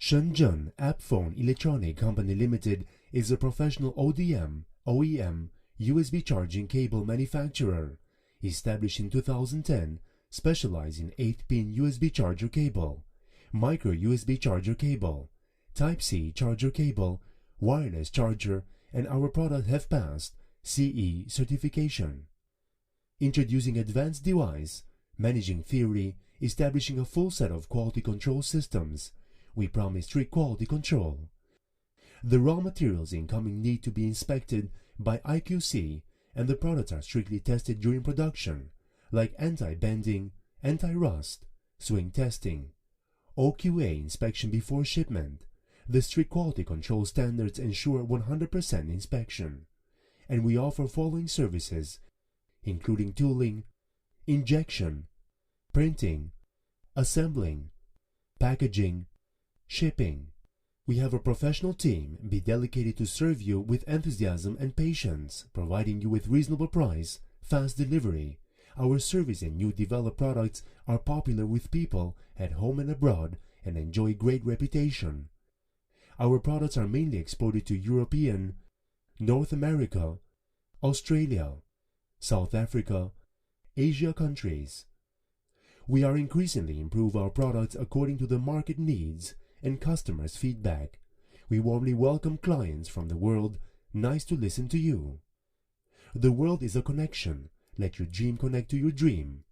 Shenzhen Apphone Electronic Company Limited is a professional ODM, OEM, USB charging cable manufacturer, established in 2010, specialized in 8-pin USB charger cable, micro USB charger cable, Type-C charger cable, wireless charger, and our products have passed CE certification. Introducing advanced device, managing theory, establishing a full set of quality control systems, we promise strict quality control. The raw materials incoming need to be inspected by IQC, and the products are strictly tested during production, like anti-bending, anti-rust, swing testing, OQA inspection before shipment. The strict quality control standards ensure 100% inspection, and we offer following services, including tooling, injection, printing, assembling, packaging, shipping. We have a professional team be dedicated to serve you with enthusiasm and patience, providing you with reasonable price, fast delivery. Our service and new developed products are popular with people at home and abroad and enjoy great reputation. Our products are mainly exported to European, North America, Australia, South Africa, Asia countries. We are increasingly improve our products according to the market needs and customers' feedback. We warmly welcome clients from the world. Nice to listen to you. The world is a connection. Let your dream connect to your dream.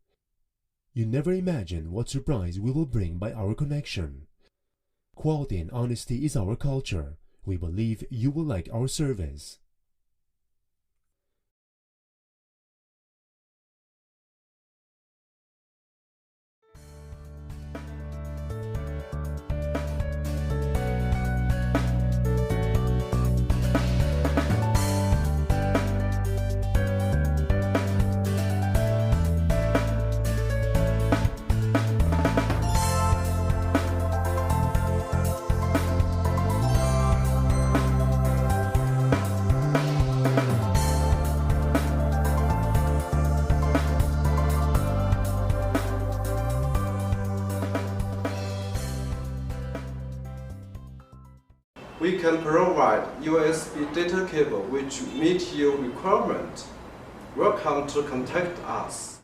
You never imagine what surprise we will bring by our connection. Quality and honesty is our culture. We believe you will like our service. We can provide USB data cable which meet your requirement. Welcome to contact us.